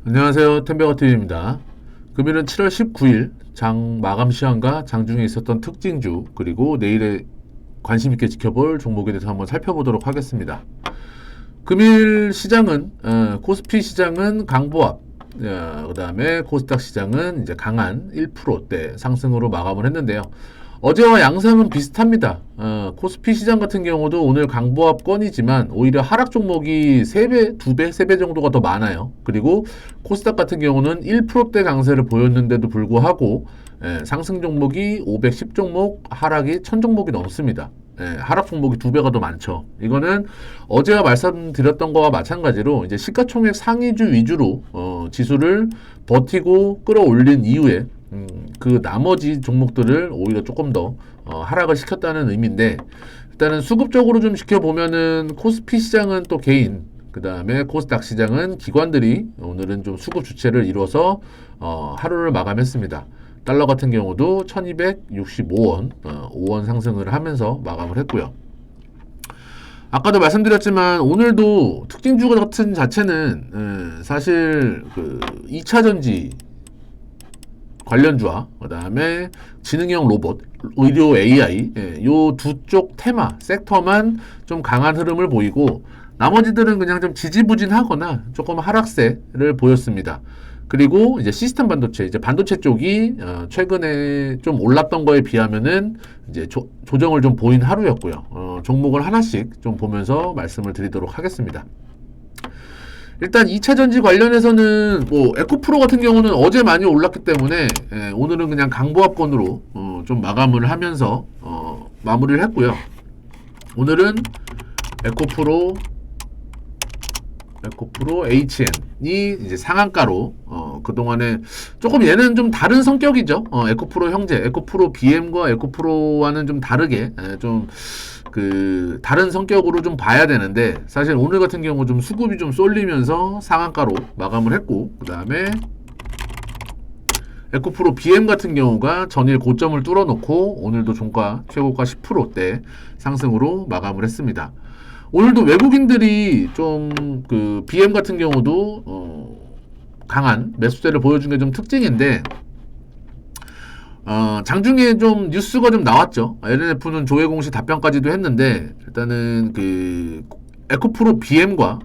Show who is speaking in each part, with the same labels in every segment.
Speaker 1: 안녕하세요. 템베거TV입니다. 금일은 7월 19일 장 마감 시황과 장중에 있었던 특징주 그리고 내일에 관심 있게 지켜볼 종목에 대해서 한번 살펴보도록 하겠습니다. 금일 시장은 코스피 시장은 강보합, 그 다음에 코스닥 시장은 이제 강한 1%대 상승으로 마감을 했는데요. 어제와 양상은 비슷합니다. 코스피 시장 같은 경우도 오늘 강보합권이지만 오히려 하락 종목이 3배, 2배, 3배 정도가 더 많아요. 그리고 코스닥 같은 경우는 1%대 강세를 보였는데도 불구하고 상승 종목이 510 종목, 하락이 1000 종목이 넘습니다. 하락 종목이 2배가 더 많죠. 이거는 어제와 말씀드렸던 거와 마찬가지로 이제 시가총액 상위주 위주로 지수를 버티고 끌어올린 이후에 그 나머지 종목들을 오히려 조금 더 하락을 시켰다는 의미인데, 일단은 수급적으로 좀 지켜보면은 코스피 시장은 또 개인, 그 다음에 코스닥 시장은 기관들이 오늘은 좀 수급 주체를 이뤄서 하루를 마감했습니다. 달러 같은 경우도 1265원, 5원 상승을 하면서 마감을 했고요. 아까도 말씀드렸지만 오늘도 특징주 같은 자체는 사실 그 2차전지 관련주와 그 다음에 지능형 로봇, 의료 AI 요 두 쪽 테마, 섹터만 좀 강한 흐름을 보이고 나머지들은 그냥 좀 지지부진하거나 조금 하락세를 보였습니다. 그리고 이제 시스템 반도체, 이제 반도체 쪽이 최근에 좀 올랐던 거에 비하면은 이제 조정을 좀 보인 하루였고요. 종목을 하나씩 좀 보면서 말씀을 드리도록 하겠습니다. 일단 2차전지 관련해서는 뭐 에코프로 같은 경우는 어제 많이 올랐기 때문에 오늘은 그냥 강보합권으로 좀 마감을 하면서 마무리를 했고요. 오늘은 에코프로 HN이 이제 상한가로 그동안에 조금 얘는 좀 다른 성격이죠. 에코프로 형제, 에코프로 BM과 에코프로와는 좀 다르게 좀 그 다른 성격으로 좀 봐야 되는데, 사실 오늘 같은 경우 좀 수급이 좀 쏠리면서 상한가로 마감을 했고, 그 다음에 에코프로 BM 같은 경우가 전일 고점을 뚫어놓고 오늘도 종가 최고가 10%대 상승으로 마감을 했습니다. 오늘도 외국인들이 좀 그 BM 같은 경우도 강한 매수세를 보여준 게 좀 특징인데, 장중에 좀 뉴스가 좀 나왔죠. LNF는 조회 공시 답변까지도 했는데, 일단은 그 에코프로 BM과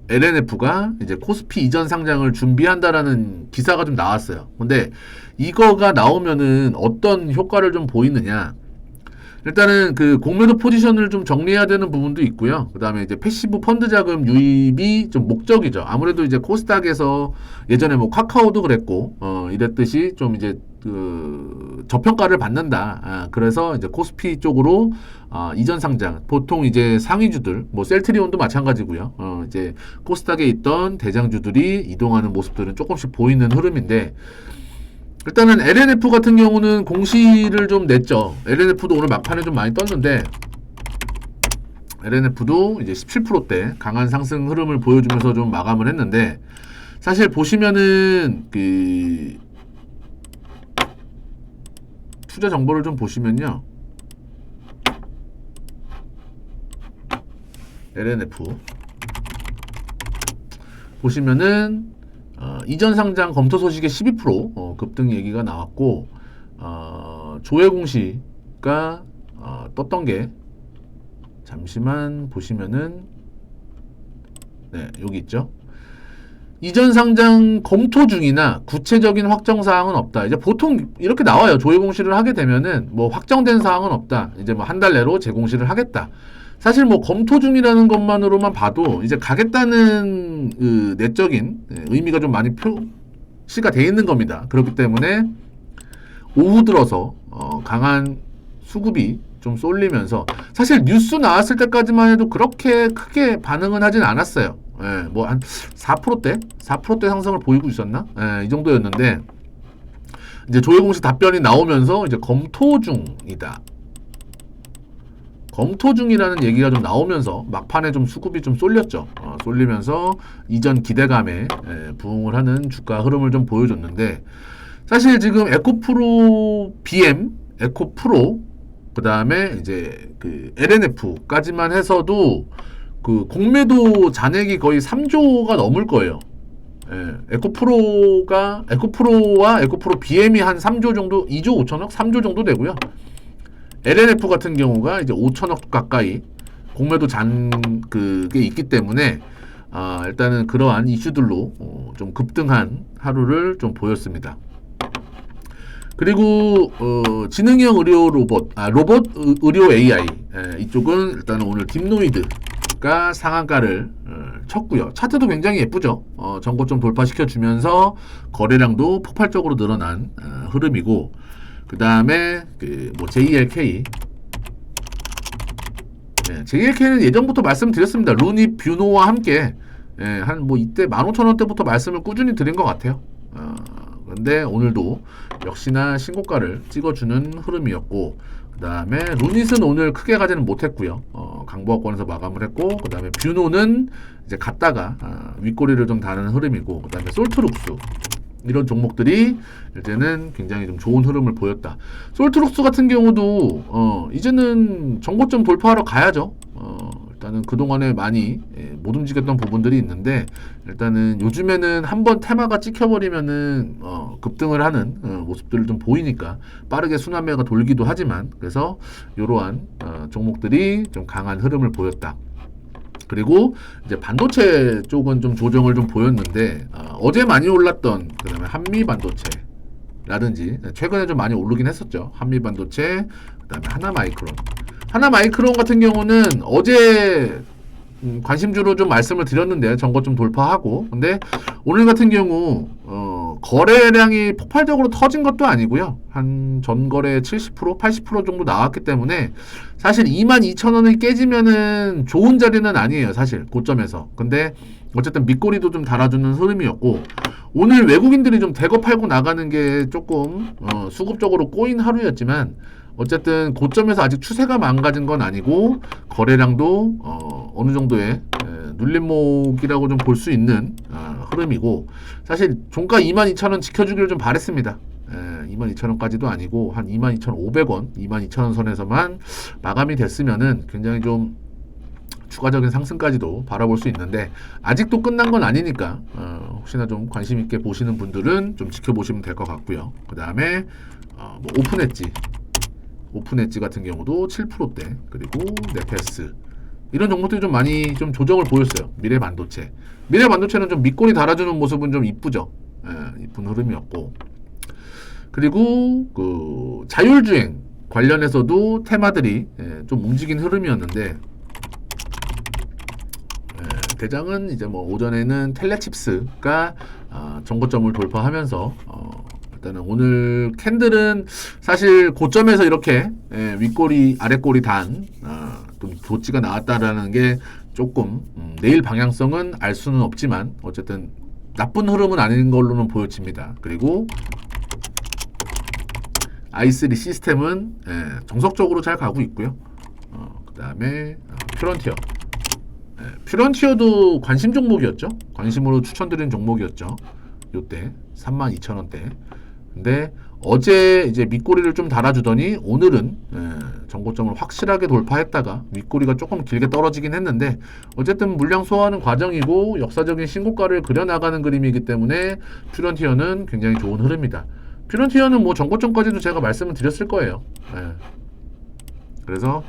Speaker 1: LNF가 이제 코스피 이전 상장을 준비한다라는 기사가 좀 나왔어요. 근데 이거가 나오면은 어떤 효과를 좀 보이느냐? 일단은 그 공매도 포지션을 좀 정리해야 되는 부분도 있고요. 그 다음에 이제 패시브 펀드 자금 유입이 좀 목적이죠. 아무래도 이제 코스닥에서 예전에 뭐 카카오도 그랬고, 이랬듯이 좀 이제 그 저평가를 받는다. 그래서 이제 코스피 쪽으로 이전 상장, 보통 이제 상위주들, 뭐 셀트리온도 마찬가지고요. 이제 코스닥에 있던 대장주들이 이동하는 모습들은 조금씩 보이는 흐름인데, 일단은 LNF 같은 경우는 공시를 좀 냈죠. LNF도 오늘 막판에 좀 많이 떴는데, LNF도 이제 17%대 강한 상승 흐름을 보여주면서 좀 마감을 했는데, 사실 보시면은 그 투자 정보를 좀 보시면요, LNF 보시면은 이전 상장 검토 소식에 12% 급등 얘기가 나왔고, 조회 공시가 떴던 게, 잠시만 보시면은 여기 있죠. 이전 상장 검토 중이나 구체적인 확정 사항은 없다. 이제 보통 이렇게 나와요. 조회 공시를 하게 되면은 뭐 확정된 사항은 없다. 이제 뭐 한 달 내로 재공시를 하겠다. 사실 뭐 검토 중이라는 것만으로만 봐도 이제 가겠다는 그 내적인 의미가 좀 많이 표시가 돼 있는 겁니다. 그렇기 때문에 오후 들어서 강한 수급이 좀 쏠리면서, 사실 뉴스 나왔을 때까지만 해도 그렇게 크게 반응은 하진 않았어요. 뭐 한 4%대? 4%대 상승을 보이고 있었나? 이 정도였는데, 이제 조회 공시 답변이 나오면서 이제 검토 중이다. 검토 중이라는 얘기가 좀 나오면서 막판에 좀 수급이 좀 쏠렸죠. 쏠리면서 이전 기대감에 부응을 하는 주가 흐름을 좀 보여줬는데, 사실 지금 에코프로 BM, 에코프로, 그 다음에 이제 그 LNF까지만 해서도 그 공매도 잔액이 거의 3조가 넘을 거예요. 에코프로와 에코프로 BM이 한 3조 정도, 2조 5천억, 3조 정도 되고요. LNF 같은 경우가 이제 5천억 가까이 공매도 그게 있기 때문에 일단은 그러한 이슈들로 좀 급등한 하루를 좀 보였습니다. 그리고 지능형 의료 로봇 의료 AI 이쪽은 일단은 오늘 딥노이드가 상한가를 쳤고요. 차트도 굉장히 예쁘죠. 전고점 돌파시켜 주면서 거래량도 폭발적으로 늘어난 흐름이고, 그 다음에 JLK JLK는 예전부터 말씀드렸습니다. 루니 뷰노와 함께 한 이때 15,000원대부터 말씀을 꾸준히 드린 것 같아요. 근데 오늘도 역시나 신고가를 찍어주는 흐름이었고, 그 다음에 루닛은 오늘 크게 가지는 못했고요. 강보합권에서 마감을 했고, 그 다음에 뷰노는 이제 갔다가 윗꼬리를 좀 다는 흐름이고, 그 다음에 솔트룩스 이런 종목들이 이제는 굉장히 좀 좋은 흐름을 보였다. 솔트룩스 같은 경우도 이제는 정고점 돌파하러 가야죠. 일단은 그동안에 많이 못 움직였던 부분들이 있는데, 일단은 요즘에는 한번 테마가 찍혀버리면은 급등을 하는 모습들을 좀 보이니까 빠르게 순환매가 돌기도 하지만, 그래서 이러한 종목들이 좀 강한 흐름을 보였다. 그리고 이제 반도체 쪽은 좀 조정을 좀 보였는데, 어제 많이 올랐던 그다음에 한미 반도체라든지 최근에 좀 많이 오르긴 했었죠. 한미 반도체, 그다음에 하나마이크론 같은 경우는 어제 관심주로 좀 말씀을 드렸는데 전고점 돌파하고, 근데 오늘 같은 경우 거래량이 폭발적으로 터진 것도 아니고요. 한 전거래 70%, 80% 정도 나왔기 때문에 사실 22,000원을 깨지면은 좋은 자리는 아니에요. 사실 고점에서. 근데 어쨌든 밑꼬리도 좀 달아주는 흐름이었고, 오늘 외국인들이 좀 대거 팔고 나가는 게 조금 수급적으로 꼬인 하루였지만, 어쨌든 고점에서 아직 추세가 망가진 건 아니고 거래량도 어느 정도의 눌림목이라고 좀 볼 수 있는 흐름이고, 사실 종가 22,000원 지켜주기를 좀 바랬습니다. 22,000원까지도 아니고 한 22,500원, 22,000원 선에서만 마감이 됐으면은 굉장히 좀 추가적인 상승까지도 바라볼 수 있는데, 아직도 끝난 건 아니니까 혹시나 좀 관심 있게 보시는 분들은 좀 지켜보시면 될 것 같고요. 그 다음에 오픈엣지 같은 경우도 7%대, 그리고 네페스 이런 종목들이 좀 많이 좀 조정을 보였어요. 미래반도체는 좀 밑꼬리 달아주는 모습은 좀 이쁘죠. 이쁜 흐름이었고, 그리고 그 자율주행 관련해서도 테마들이 좀 움직인 흐름이었는데, 대장은 이제 오전에는 텔레칩스가 정고점을 돌파하면서 일단은 오늘 캔들은 사실 고점에서 이렇게 윗꼬리 아랫꼬리 좀 조치가 나왔다라는 게 조금 내일 방향성은 알 수는 없지만 어쨌든 나쁜 흐름은 아닌 걸로는 보여집니다. 그리고 i3 시스템은 정석적으로 잘 가고 있고요. 그 다음에 퓨런티어도 관심 종목이었죠. 관심으로 추천드린 종목이었죠. 요때 32,000원대. 근데 어제 이제 밑꼬리를 좀 달아주더니 오늘은 정고점을 확실하게 돌파했다가 윗꼬리가 조금 길게 떨어지긴 했는데, 어쨌든 물량 소화하는 과정이고 역사적인 신고가를 그려나가는 그림이기 때문에 퓨런티어는 굉장히 좋은 흐름이다. 퓨런티어는 정고점까지도 제가 말씀을 드렸을 거예요. 그래서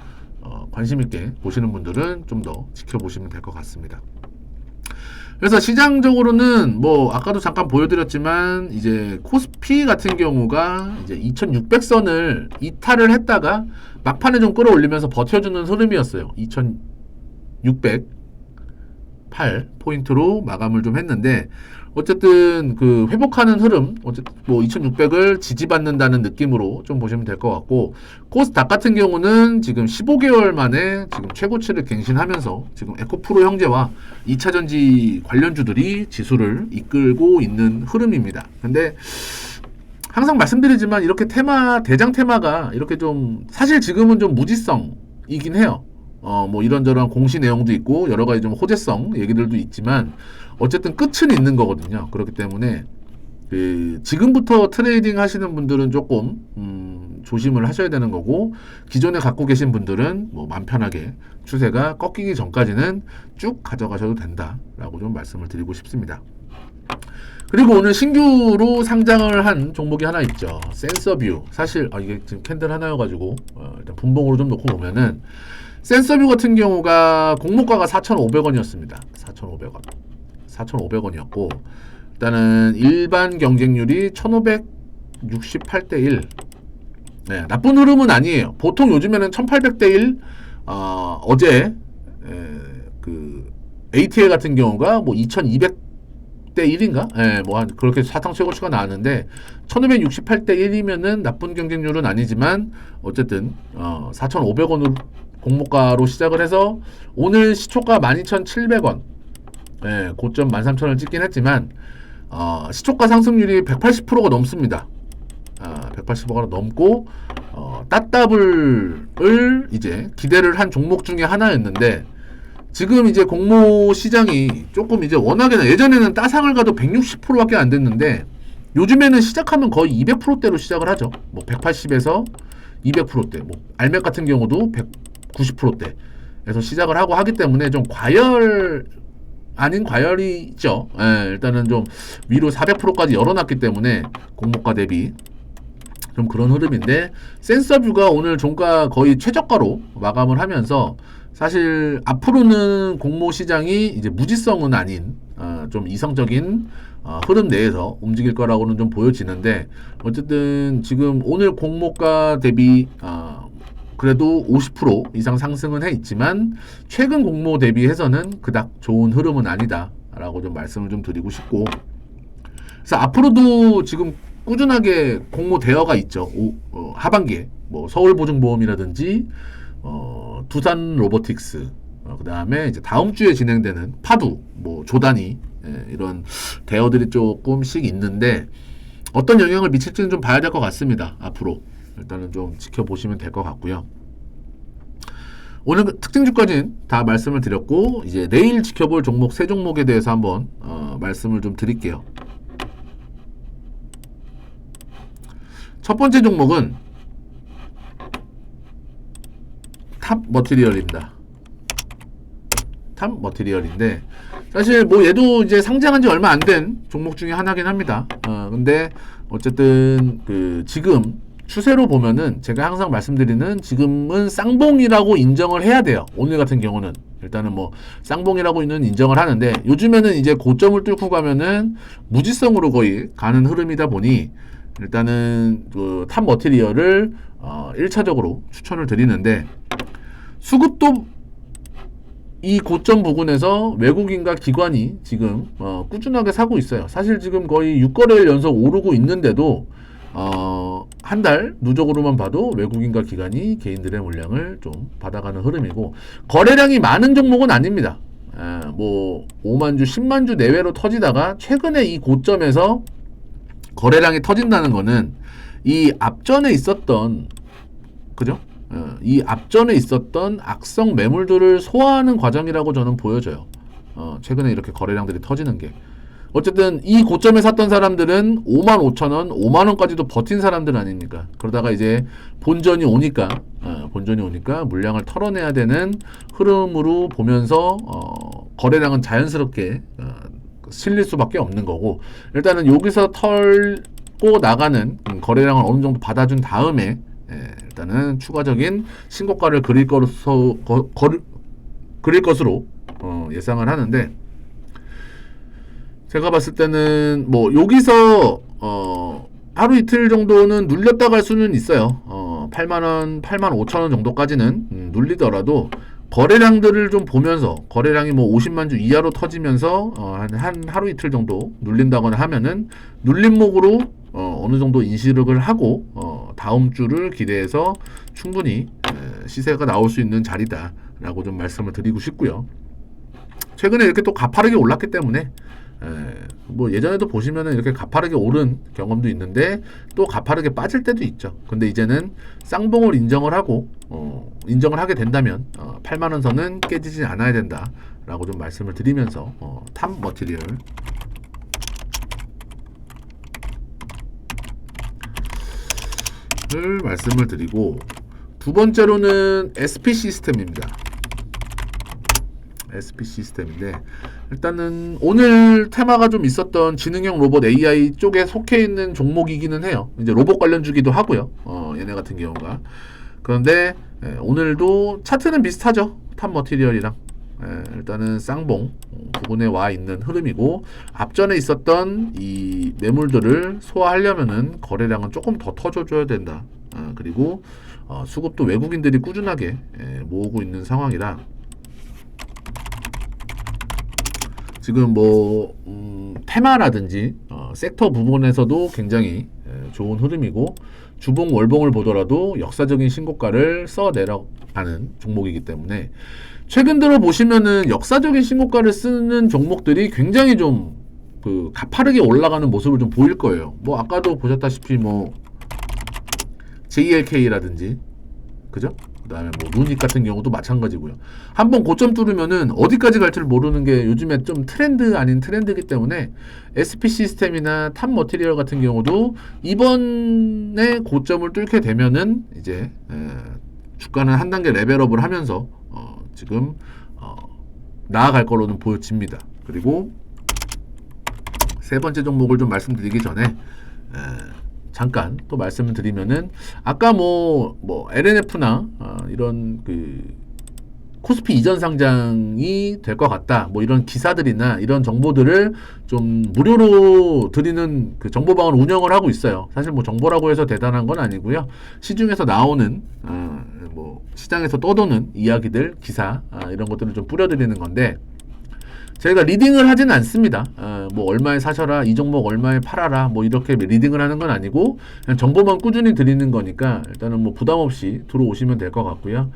Speaker 1: 관심 있게 보시는 분들은 좀 더 지켜보시면 될 것 같습니다. 그래서 시장적으로는 아까도 잠깐 보여드렸지만 이제 코스피 같은 경우가 이제 2600선을 이탈을 했다가 막판에 좀 끌어올리면서 버텨주는 흐름이었어요. 2608 포인트로 마감을 좀 했는데, 어쨌든 그 회복하는 흐름, 어쨌든 2600을 지지받는다는 느낌으로 좀 보시면 될 것 같고, 코스닥 같은 경우는 지금 15개월 만에 지금 최고치를 갱신하면서 지금 에코프로 형제와 2차전지 관련주들이 지수를 이끌고 있는 흐름입니다. 근데 항상 말씀드리지만 이렇게 대장 테마가 이렇게 좀 사실 지금은 좀 무지성이긴 해요. 이런저런 공시 내용도 있고 여러 가지 좀 호재성 얘기들도 있지만 어쨌든 끝은 있는 거거든요. 그렇기 때문에 지금부터 트레이딩 하시는 분들은 조금 조심을 하셔야 되는 거고, 기존에 갖고 계신 분들은 맘 편하게 추세가 꺾이기 전까지는 쭉 가져가셔도 된다라고 좀 말씀을 드리고 싶습니다. 그리고 오늘 신규로 상장을 한 종목이 하나 있죠. 센서뷰. 사실 이게 지금 캔들 하나여가지고 일단 분봉으로 좀 놓고 보면은 센서뷰 같은 경우가 공모가가 4,500원이었습니다. 4,500원. 4,500원이었고 일단은 일반 경쟁률이 1,568대 1. 네, 나쁜 흐름은 아니에요. 보통 요즘에는 1,800대 1. 어제 그 ATL 같은 경우가 뭐 2,200대 1인가? 예, 뭐 한 그렇게 사상 최고치가 나왔는데 1,568대 1이면은 나쁜 경쟁률은 아니지만 어쨌든 4,500원으로 공모가로 시작을 해서 오늘 시초가 12,700원. 예, 고점 13,000원을 찍긴 했지만 시초가 상승률이 180%가 넘습니다. 180%가 넘고 따따블을 이제 기대를 한 종목 중에 하나였는데 지금 이제 공모 시장이 조금 이제 워낙에 예전에는 따상을 가도 160%밖에 안 됐는데 요즘에는 시작하면 거의 200%대로 시작을 하죠. 뭐 180에서 200%대, 뭐 알맥 같은 경우도 190%대에서 시작을 하고 하기 때문에 좀 과열 아닌 과열이 있죠. 예, 일단은 좀 위로 400%까지 열어놨기 때문에 공모가 대비 좀 그런 흐름인데 센서뷰가 오늘 종가 거의 최저가로 마감을 하면서 사실 앞으로는 공모 시장이 이제 무지성은 아닌 좀 이성적인 흐름 내에서 움직일 거라고는 좀 보여지는데 어쨌든 지금 오늘 공모가 대비 그래도 50% 이상 상승은 해 있지만 최근 공모 대비해서는 그닥 좋은 흐름은 아니다라고 좀 말씀을 좀 드리고 싶고 그래서 앞으로도 지금 꾸준하게 공모 대여가 있죠. 하반기에 뭐 서울보증보험이라든지 두산 로보틱스 그 다음에 이제 다음 주에 진행되는 파두 뭐 조단위 이런 대여들이 조금씩 있는데 어떤 영향을 미칠지는 좀 봐야 될 것 같습니다. 앞으로 일단은 좀 지켜보시면 될 것 같고요. 오늘 특징주까지는 다 말씀을 드렸고 이제 내일 지켜볼 종목 세 종목에 대해서 한번 말씀을 좀 드릴게요. 첫 번째 종목은 탑 머티리얼입니다. 탑 머티리얼인데 사실 뭐 얘도 이제 상장한 지 얼마 안 된 종목 중에 하나긴 합니다. 근데 어쨌든 그 지금 추세로 보면은 제가 항상 말씀드리는 지금은 쌍봉이라고 인정을 해야 돼요. 오늘 같은 경우는 일단은 뭐 쌍봉이라고는 인정을 하는데 요즘에는 이제 고점을 뚫고 가면은 무지성으로 거의 가는 흐름이다 보니 일단은 그 탑 머티리얼을 1차적으로 추천을 드리는데 수급도 이 고점 부근에서 외국인과 기관이 지금 꾸준하게 사고 있어요. 사실 지금 거의 6거래일 연속 오르고 있는데도 한 달 누적으로만 봐도 외국인과 기관이 개인들의 물량을 좀 받아가는 흐름이고 거래량이 많은 종목은 아닙니다. 뭐 5만 주, 10만 주 내외로 터지다가 최근에 이 고점에서 거래량이 터진다는 거는 이 앞전에 있었던 그죠? 이 앞전에 있었던 악성 매물들을 소화하는 과정이라고 저는 보여져요. 최근에 이렇게 거래량들이 터지는 게 어쨌든 이 고점에 샀던 사람들은 55,000원, 5만원까지도 버틴 사람들 아닙니까? 그러다가 이제 본전이 오니까 물량을 털어내야 되는 흐름으로 보면서 거래량은 자연스럽게 실릴 수밖에 없는 거고 일단은 여기서 털고 나가는 거래량을 어느 정도 받아준 다음에 일단은 추가적인 신고가를 그릴 것으로 예상을 하는데 제가 봤을 때는 뭐 여기서 하루 이틀 정도는 눌렸다 갈 수는 있어요. 8만원, 85,000원 정도까지는 눌리더라도 거래량들을 좀 보면서 거래량이 뭐 50만 주 이하로 터지면서 한 하루 이틀 정도 눌린다거나 하면은 눌림목으로 어느 정도 인식을 하고 다음 주를 기대해서 충분히 시세가 나올 수 있는 자리다라고 좀 말씀을 드리고 싶고요. 최근에 이렇게 또 가파르게 올랐기 때문에 뭐 예전에도 보시면은 이렇게 가파르게 오른 경험도 있는데 또 가파르게 빠질 때도 있죠. 근데 이제는 쌍봉을 인정을 하고 인정을 하게 된다면 8만원 선은 깨지지 않아야 된다라고 좀 말씀을 드리면서 탑 머티리얼 을 말씀을 드리고 두 번째로는 SP 시스템입니다. SP 시스템인데 일단은 오늘 테마가 좀 있었던 지능형 로봇 AI 쪽에 속해 있는 종목이기는 해요. 이제 로봇 관련주기도 하고요. 얘네 같은 경우가. 그런데 오늘도 차트는 비슷하죠. 탑 머티리얼이랑. 일단은 쌍봉 부근에 와 있는 흐름이고, 앞전에 있었던 이 매물들을 소화하려면은 거래량은 조금 더 터져줘야 된다. 그리고 수급도 외국인들이 꾸준하게 모으고 있는 상황이라 지금 뭐 테마라든지 섹터 부분에서도 굉장히 좋은 흐름이고, 주봉 월봉을 보더라도 역사적인 신고가를 써내려가는 종목이기 때문에 최근 들어 보시면은 역사적인 신고가를 쓰는 종목들이 굉장히 좀 그 가파르게 올라가는 모습을 좀 보일 거예요. 뭐 아까도 보셨다시피 뭐 JLK라든지, 그죠? 그 다음에 뭐 루닉 같은 경우도 마찬가지고요. 한번 고점 뚫으면은 어디까지 갈지를 모르는 게 요즘에 좀 트렌드 아닌 트렌드이기 때문에, SP 시스템이나 탑 머티리얼 같은 경우도 이번에 고점을 뚫게 되면은 이제 주가는 한 단계 레벨업을 하면서 지금 나아갈 거로는 보여집니다. 그리고 세 번째 종목을 좀 말씀드리기 전에 잠깐 또 말씀을 드리면은, 아까 뭐 LNF나 이런 그 코스피 이전 상장이 될 것 같다, 뭐 이런 기사들이나 이런 정보들을 좀 무료로 드리는 그 정보방을 운영을 하고 있어요. 사실 뭐 정보라고 해서 대단한 건 아니고요. 시중에서 나오는 뭐 시장에서 떠도는 이야기들, 기사 이런 것들을 좀 뿌려드리는 건데, 저희가 리딩을 하지는 않습니다. 뭐 얼마에 사셔라, 이 종목 얼마에 팔아라, 뭐 이렇게 리딩을 하는 건 아니고 그냥 정보만 꾸준히 드리는 거니까 일단은 뭐 부담 없이 들어오시면 될 것 같고요.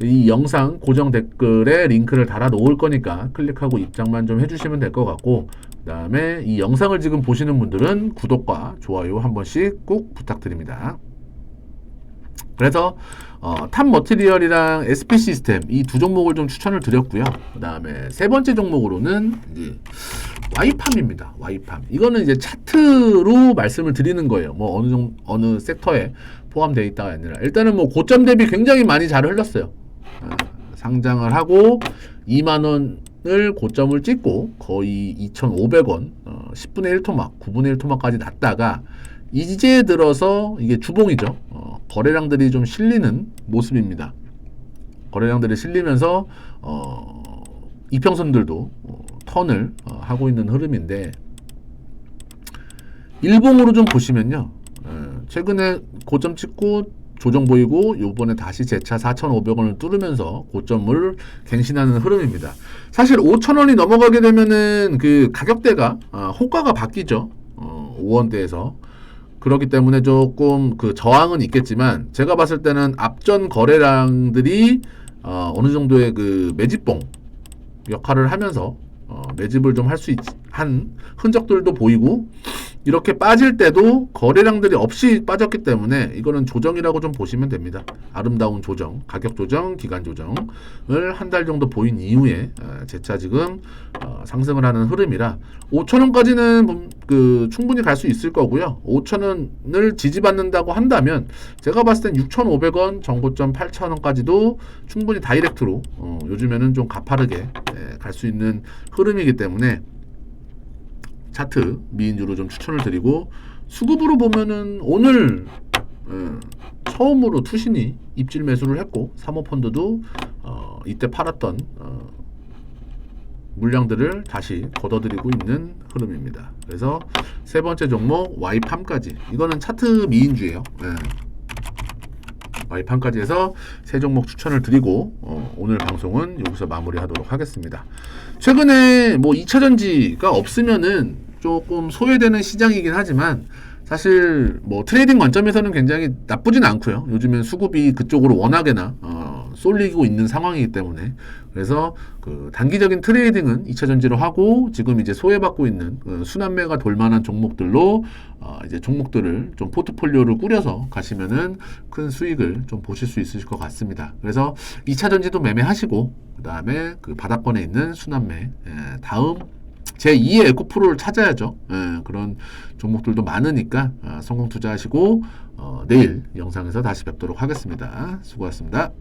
Speaker 1: 이 영상 고정 댓글에 링크를 달아 놓을 거니까 클릭하고 입장만 좀 해주시면 될 것 같고, 그 다음에 이 영상을 지금 보시는 분들은 구독과 좋아요 한 번씩 꼭 부탁드립니다. 그래서 탑 머티리얼이랑 SP 시스템 이 두 종목을 좀 추천을 드렸고요. 그 다음에 세 번째 종목으로는 이제 와이팜입니다. 와이팜. 이거는 이제 차트로 말씀을 드리는 거예요. 뭐 어느 섹터에 포함되어 있다가 아니라, 일단은 뭐 고점 대비 굉장히 많이 잘 흘렀어요. 상장을 하고 2만 원을 고점을 찍고 거의 2,500원, 10분의 1 토막, 9분의 1 토막까지 났다가 이제 들어서 이게 주봉이죠. 거래량들이 좀 실리는 모습입니다. 거래량들이 실리면서 이평선들도 턴을 하고 있는 흐름인데, 일봉으로 좀 보시면요, 최근에 고점 찍고 조정 보이고 요번에 다시 재차 4,500원을 뚫으면서 고점을 갱신하는 흐름입니다. 사실 5,000원이 넘어가게 되면은 그 가격대가 호가가 바뀌죠. 5원대에서. 그렇기 때문에 조금 그 저항은 있겠지만, 제가 봤을 때는 앞전 거래량들이 어느 정도의 그 매집봉 역할을 하면서 매집을 좀 할 수 한 흔적들도 보이고, 이렇게 빠질 때도 거래량들이 없이 빠졌기 때문에 이거는 조정이라고 좀 보시면 됩니다. 아름다운 조정, 가격 조정, 기간 조정을 한 달 정도 보인 이후에 재차 지금 상승을 하는 흐름이라 5,000원까지는 그 충분히 갈 수 있을 거고요. 5,000원을 지지받는다고 한다면 제가 봤을 땐 6,500원, 정고점 8,000원까지도 충분히 다이렉트로 요즘에는 좀 가파르게 갈 수 있는 흐름이기 때문에 차트 미인주로 좀 추천을 드리고, 수급으로 보면은 오늘 처음으로 투신이 입질 매수를 했고, 사모펀드도 이때 팔았던 물량들을 다시 걷어들이고 있는 흐름입니다. 그래서 세 번째 종목 와이팜까지, 이거는 차트 미인주예요. 와이팜까지 해서 세 종목 추천을 드리고 오늘 방송은 여기서 마무리하도록 하겠습니다. 최근에 뭐 2차전지가 없으면은 조금 소외되는 시장이긴 하지만, 사실 뭐 트레이딩 관점에서는 굉장히 나쁘진 않고요. 요즘엔 수급이 그쪽으로 워낙에나 쏠리고 있는 상황이기 때문에, 그래서 그 단기적인 트레이딩은 2차전지로 하고, 지금 이제 소외받고 있는 순환매가 돌만한 종목들로 이제 종목들을 좀 포트폴리오를 꾸려서 가시면은 큰 수익을 좀 보실 수 있으실 것 같습니다. 그래서 2차전지도 매매하시고, 그 다음에 그 바닥권에 있는 순환매, 다음 제2의 에코프로를 찾아야죠. 그런 종목들도 많으니까 성공 투자하시고 내일 영상에서 다시 뵙도록 하겠습니다. 수고하셨습니다.